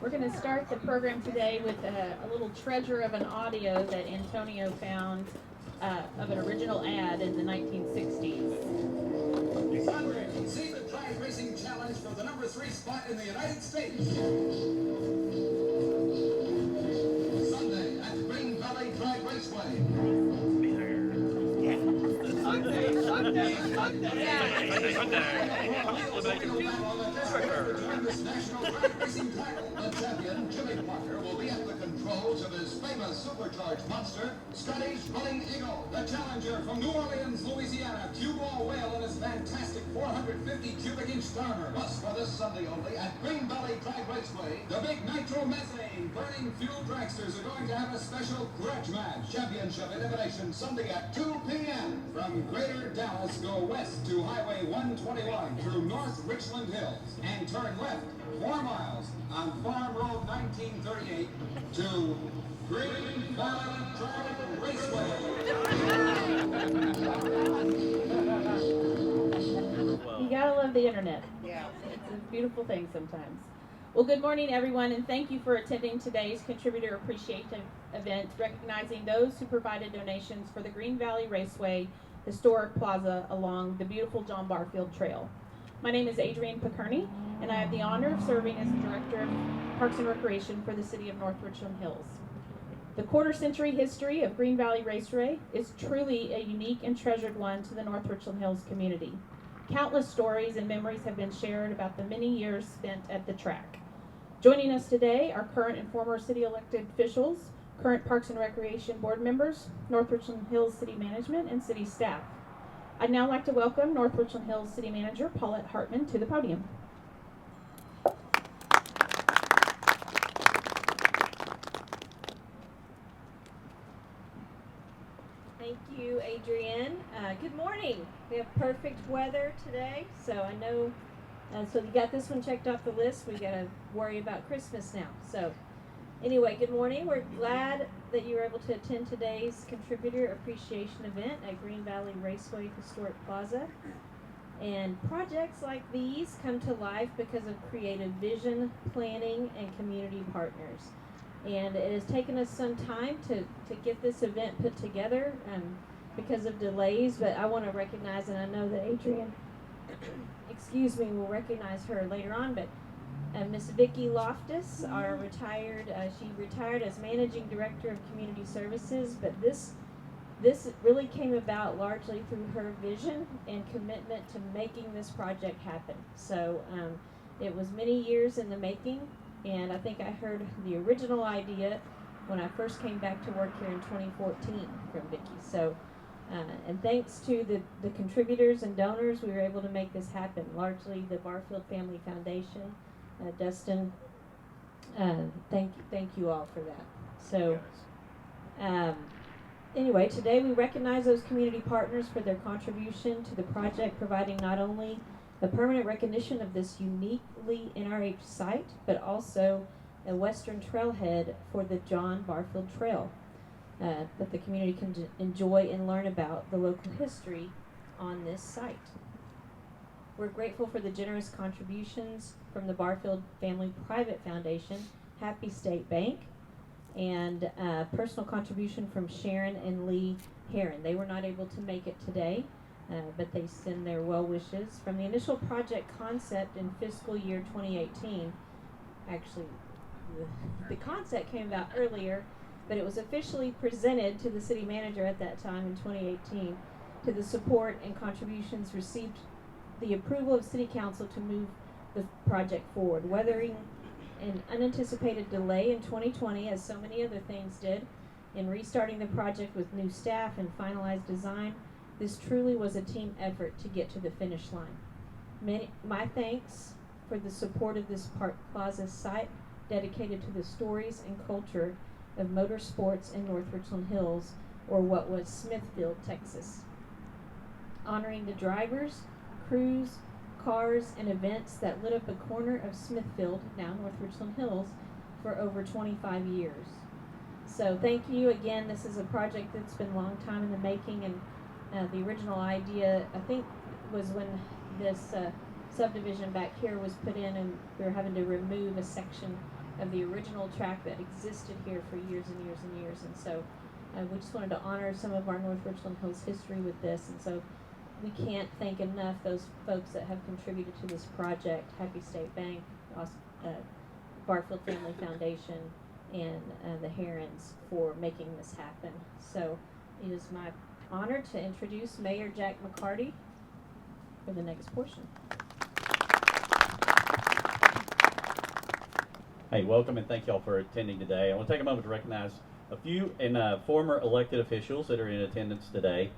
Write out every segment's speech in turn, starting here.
We're going to start the program today with a little treasure of an audio that Antonio found of an original ad in the 1960s. Sunday, see the drag racing challenge for the number 3 spot in the United States. Sunday at Green Valley Raceway. This national drag racing title. The champion, Jimmy Parker, will be at the controls of his famous supercharged monster, Scottish Running Eagle. The challenger from New Orleans, Louisiana, cue ball whale in his fantastic 450 cubic inch starter. Plus, for this Sunday only, at Green Valley Raceway, the big nitromethane burning fuel dragsters are going to have a special grudge match. Championship elimination Sunday at 2 p.m. From Greater Dallas, go west to Highway 121 through North Richland Hills and turn left 4 miles on Farm Road 1938 to Green Valley Raceway. You gotta love the internet. Yeah. It's a beautiful thing sometimes. Well, good morning, everyone, and thank you for attending today's Contributor Appreciation event, recognizing those who provided donations for the Green Valley Raceway Historic Plaza along the beautiful John Barfield Trail. My name is Adrienne Pickerney, and I have the honor of serving as the Director of Parks and Recreation for the City of North Richland Hills. The quarter-century history of Green Valley Raceway is truly a unique and treasured one to the North Richland Hills community. Countless stories and memories have been shared about the many years spent at the track. Joining us today are current and former city elected officials, current Parks and Recreation board members, North Richland Hills City Management, and city staff. I'd now like to welcome North Richland Hills City Manager Paulette Hartman to the podium. Thank you, Adrienne. Good morning. We have perfect weather today, so I know, so you got this one checked off the list. We got to worry about Christmas now. So anyway, good morning. We're glad that you were able to attend today's Contributor Appreciation event at Green Valley Raceway Historic Plaza. And projects like these come to life because of creative vision, planning, and community partners. And it has taken us some time to get this event put together because of delays, but I want to recognize, and I know that Adrienne, will recognize her later on, but Miss Vicki Loftus, our she retired as Managing Director of Community Services, but this really came about largely through her vision and commitment to making this project happen. So it was many years in the making, and I think I heard the original idea when I first came back to work here in 2014 from Vicki. So, and thanks to the contributors and donors, we were able to make this happen, largely the Barfield Family Foundation. Dustin, thank you all for that. So, anyway, today we recognize those community partners for their contribution to the project, providing not only the permanent recognition of this uniquely NRH site, but also a western trailhead for the John Barfield Trail, that the community can enjoy and learn about the local history on this site. We're grateful for the generous contributions from the Barfield Family Private Foundation, Happy State Bank, and personal contribution from Sharon and Lee Herron. They were not able to make it today, but they send their well wishes. From the initial project concept in fiscal year 2018, actually the concept came about earlier, but it was officially presented to the city manager at that time in 2018, to the support and contributions received the approval of City Council to move the project forward. Weathering an unanticipated delay in 2020, as so many other things did, in restarting the project with new staff and finalized design, this truly was a team effort to get to the finish line. My thanks for the support of this Park Plaza site, dedicated to the stories and culture of motorsports in North Richland Hills, or what was Smithfield, Texas. Honoring the drivers, crews, cars, and events that lit up a corner of Smithfield, now North Richland Hills, for over 25 years. So thank you again. This is a project that's been a long time in the making, and the original idea, I think, was when this subdivision back here was put in and we were having to remove a section of the original track that existed here for years and years and years. And so we just wanted to honor some of our North Richland Hills history with this. And so we can't thank enough those folks that have contributed to this project: Happy State Bank, Barfield Family Foundation, and the Herrons for making this happen. So it is my honor to introduce Mayor Jack McCarty for the next portion. Hey, welcome and thank y'all for attending today. I want to take a moment to recognize a few former elected officials that are in attendance today.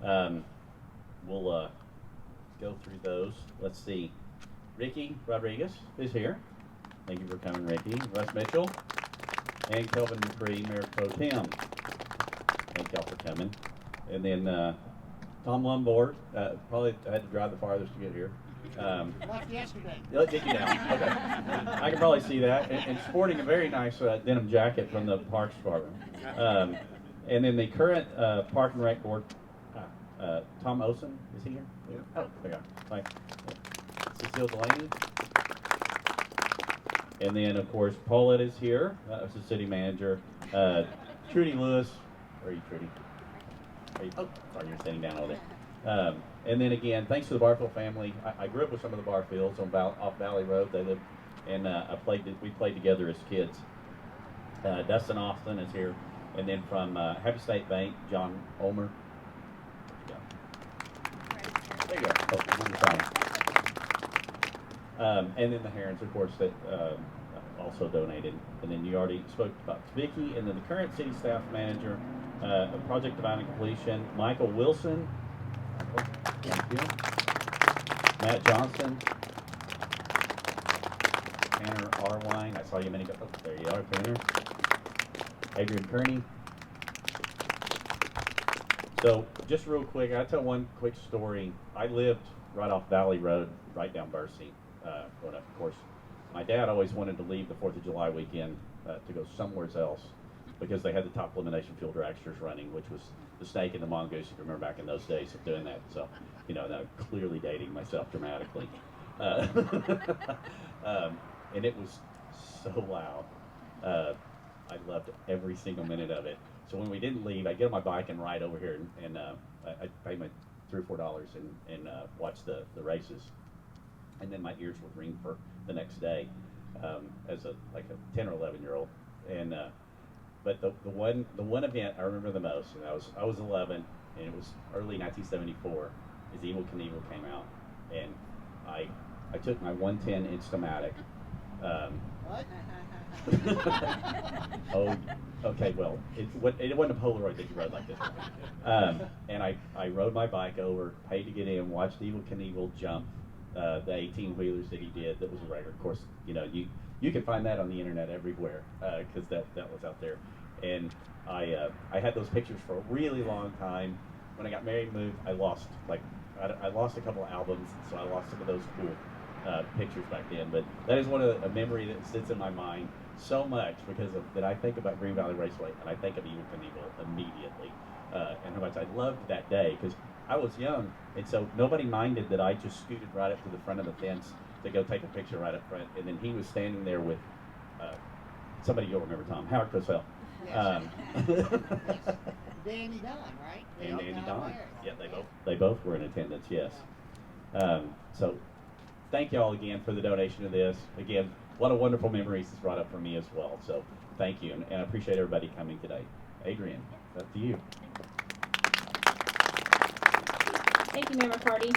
We'll go through those. Let's see. Ricky Rodriguez is here. Thank you for coming, Ricky. Russ Mitchell and Kelvin Dupree, Mayor Pro Tem. Thank y'all for coming. And then Tom Lombard, probably had to drive the farthest to get here. Left yesterday. Did you down? Okay. I can probably see that. And sporting a very nice denim jacket from the Parks Department. And then the current Park and Rec Board, Tom Osen, is he here? Yeah. Oh, there you go. Hi. Cecile Delaney. And then, of course, Paulette is here as the city manager. Trudy Lewis. Where are you, Trudy? Oh, sorry, you're sitting down over there. And then again, thanks to the Barfield family. I grew up with some of the Barfields on off Valley Road. They lived, and we played together as kids. Dustin Austin is here, and then from Happy State Bank, John Ulmer. There you go. Oh, and then the Herrons, of course, that also donated. And then you already spoke about Vicky, and then the current city staff manager of Project Divine Completion, Michael Wilson. Thank you. Matt Johnson. Tanner Arwine. I saw you a minute ago. Oh, there you are, Tanner. Adrian Kearney. So, just real quick, I'll tell one quick story. I lived right off Valley Road, right down Bercy, growing up. Of course, my dad always wanted to leave the 4th of July weekend to go somewhere else because they had the top elimination field dragsters running, which was the Snake and the Mongoose, if you remember back in those days of doing that. So, you know, I'm clearly dating myself dramatically. And it was so loud. I loved every single minute of it. So when we didn't leave, I'd get on my bike and ride over here, and I'd pay my $3 or $4 and watch the races. And then my ears would ring for the next day as a 10 or 11-year-old. And but the one event I remember the most, and I was 11, and it was early 1974, is Evel Knievel came out, and I took my 110 Instamatic. What? Oh, okay. Well, it wasn't a Polaroid that you rode like this. And I rode my bike over, paid to get in, watched Evel Knievel jump the 18-wheelers that he did. That was a record. Of course, you know you can find that on the internet everywhere because that was out there. And I had those pictures for a really long time. When I got married and moved, I lost a couple of albums, so I lost some of those cool pictures back then. But that is a memory that sits in my mind so much because that I think about Green Valley Raceway and I think of Evel Knievel immediately, and how much I loved that day because I was young, and so nobody minded that I just scooted right up to the front of the fence to go take a picture right up front, and then he was standing there with somebody you'll remember, Tom, Howard Cosell. Yes. Danny Don, right? And Danny Don. Yeah, they both were in attendance. Yes. So thank y'all again for the donation of this. Again, what a wonderful memories this brought up for me as well. So thank you, and I appreciate everybody coming today. Adrian, up to you. Thank you, Mayor McCarty.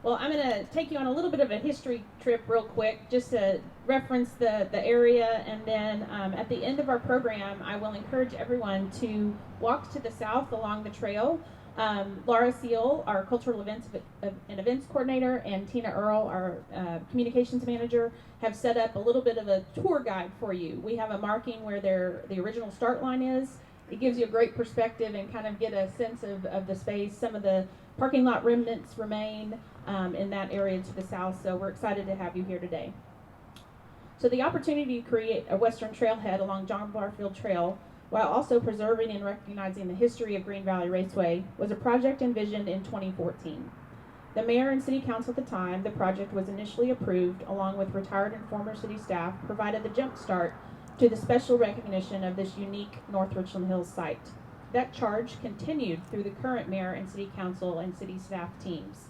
Well, I'm going to take you on a little bit of a history trip real quick, just to reference the area, and then at the end of our program, I will encourage everyone to walk to the south along the trail. Laura Seal, our cultural events and events coordinator, and Tina Earl, our communications manager, have set up a little bit of a tour guide for you. We have a marking where the original start line is. It gives you a great perspective and kind of get a sense of the space. Some of the parking lot remnants remain in that area to the south, so we're excited to have you here today. So the opportunity to create a western trailhead along John Barfield Trail while also preserving and recognizing the history of Green Valley Raceway was a project envisioned in 2014. The mayor and city council at the time the project was initially approved, along with retired and former city staff, provided the jump start to the special recognition of this unique North Richland Hills site. That charge continued through the current mayor and city council and city staff teams.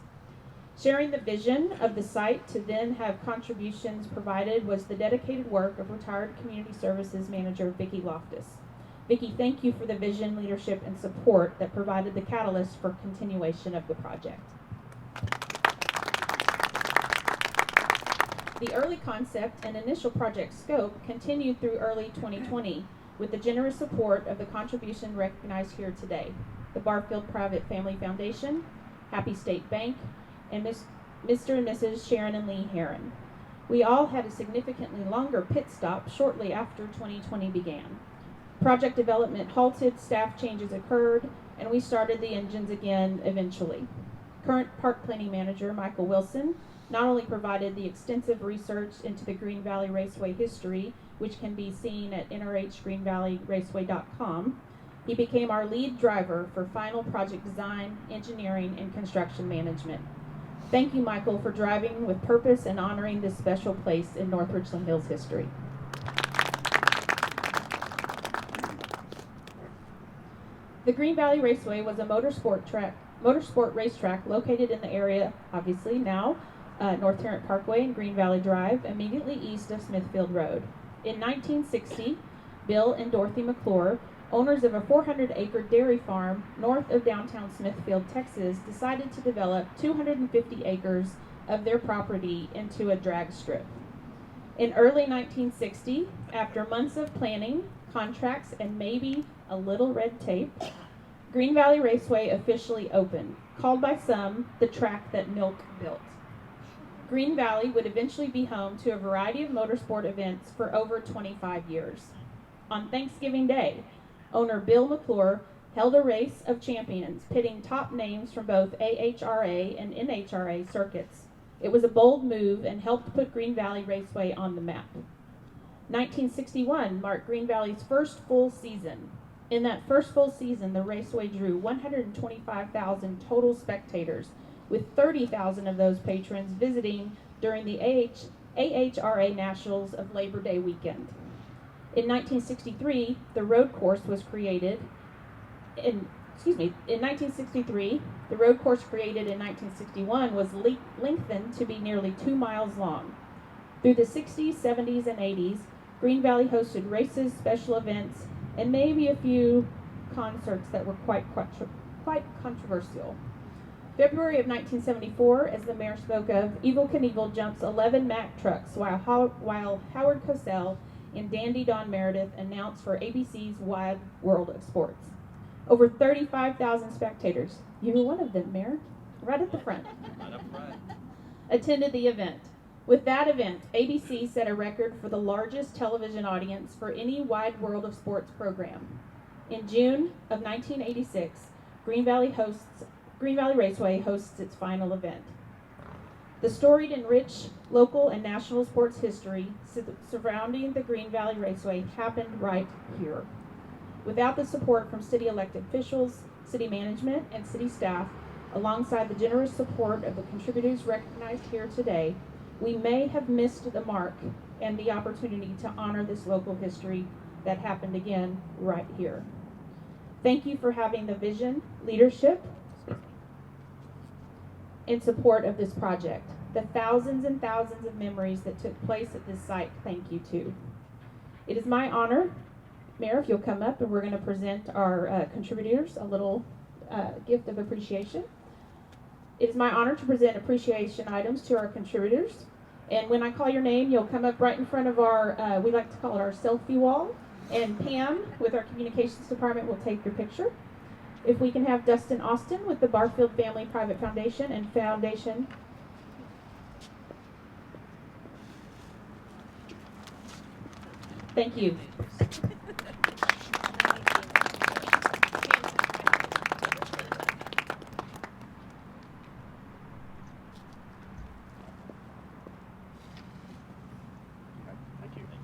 Sharing the vision of the site to then have contributions provided was the dedicated work of retired community services manager Vicki Loftus. Vicki, thank you for the vision, leadership, and support that provided the catalyst for continuation of the project. The early concept and initial project scope continued through early 2020 with the generous support of the contribution recognized here today, the Barfield Private Family Foundation, Happy State Bank, and Mr. and Mrs. Sharon Lee Herron. We all had a significantly longer pit stop shortly after 2020 began. Project development halted, staff changes occurred, and we started the engines again eventually. Current park planning manager Michael Wilson not only provided the extensive research into the Green Valley Raceway history, which can be seen at nrhgreenvalleyraceway.com, he became our lead driver for final project design, engineering, and construction management. Thank you, Michael, for driving with purpose and honoring this special place in North Richland Hills history. The Green Valley Raceway was a motorsport racetrack located in the area, obviously now, North Tarrant Parkway and Green Valley Drive, immediately east of Smithfield Road. In 1960, Bill and Dorothy McClure, owners of a 400-acre dairy farm north of downtown Smithfield, Texas, decided to develop 250 acres of their property into a drag strip. In early 1960, after months of planning, contracts, and maybe a little red tape, Green Valley Raceway officially opened, called by some the track that milk built. Green Valley would eventually be home to a variety of motorsport events for over 25 years. On Thanksgiving Day, owner Bill McClure held a race of champions, pitting top names from both AHRA and NHRA circuits. It was a bold move and helped put Green Valley Raceway on the map. 1961 marked Green Valley's first full season. In that first full season, the raceway drew 125,000 total spectators, with 30,000 of those patrons visiting during the AHRA Nationals of Labor Day weekend. In 1963, the road course was created. In 1963, the road course created in 1961 was lengthened to be nearly 2 miles long. Through the 60s, 70s, and 80s, Green Valley hosted races, special events, and maybe a few concerts that were quite controversial. February of 1974, as the mayor spoke of, Evel Knievel jumps 11 Mack trucks while Howard Cosell and Dandy Don Meredith announced for ABC's Wide World of Sports. Over 35,000 spectators, you were one of them, Mayor, right at the front, attended the event. With that event, ABC set a record for the largest television audience for any Wide World of Sports program. In June of 1986, Green Valley Raceway hosts its final event. The storied and rich local and national sports history surrounding the Green Valley Raceway happened right here. Without the support from city elected officials, city management, and city staff, alongside the generous support of the contributors recognized here today, we may have missed the mark and the opportunity to honor this local history that happened again right here. Thank you for having the vision, leadership, in support of this project. The thousands and thousands of memories that took place at this site, thank you too. It is my honor, Mayor, if you'll come up, and we're going to present our contributors a little gift of appreciation. It is my honor to present appreciation items to our contributors. And when I call your name, you'll come up right in front of our, we like to call it our selfie wall. And Pam, with our communications department, will take your picture. If we can have Dustin Austin with the Barfield Family Private Foundation and Foundation. Thank you.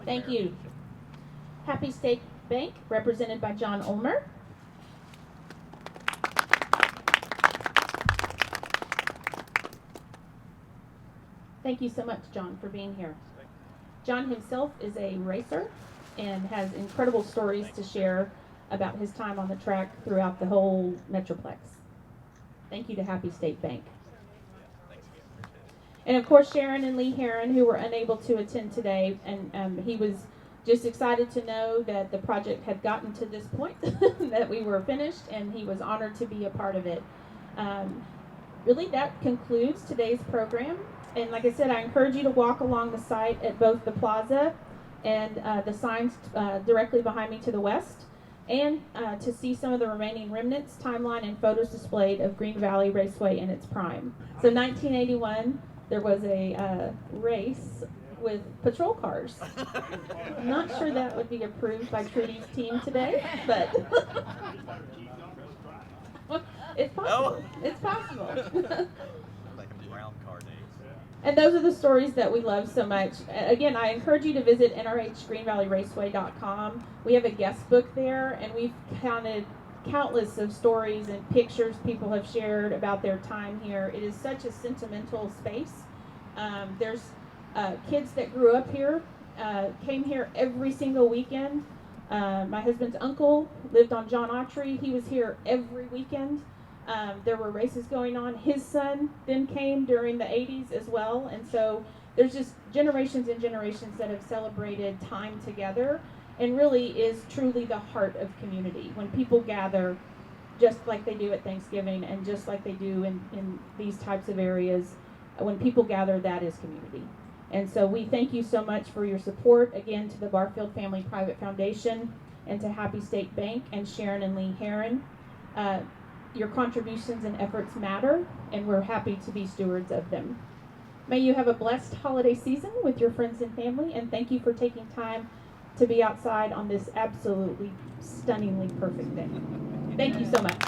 Thank you. Happy State Bank, represented by John Ulmer. Thank you so much, John, for being here. John himself is a racer and has incredible stories to share about his time on the track throughout the whole Metroplex. Thank you to Happy State Bank. And of course, Sharon and Lee Herron, who were unable to attend today, and he was just excited to know that the project had gotten to this point, that we were finished, and he was honored to be a part of it. Really, that concludes today's program. And like I said, I encourage you to walk along the site at both the plaza and the signs directly behind me to the west, and to see some of the remaining remnants, timeline, and photos displayed of Green Valley Raceway in its prime. So 1981, there was a race with patrol cars. I'm not sure that would be approved by Trudy's team today, but it's possible. It's possible. And those are the stories that we love so much. Again, I encourage you to visit nrhgreenvalleyraceway.com. We have a guest book there, and we've counted countless of stories and pictures people have shared about their time here. It is such a sentimental space. There's kids that grew up here, came here every single weekend. My husband's uncle lived on John Autry. He was here every weekend. There were races going on. His son then came during the 80s as well. And so there's just generations and generations that have celebrated time together, and really is truly the heart of community. When people gather, just like they do at Thanksgiving and just like they do in these types of areas, when people gather, that is community. And so we thank you so much for your support, again, to the Barfield Family Private Foundation and to Happy State Bank and Sharon and Lee Herron. Your contributions and efforts matter, and we're happy to be stewards of them. May you have a blessed holiday season with your friends and family, and thank you for taking time to be outside on this absolutely stunningly perfect day. Thank you so much.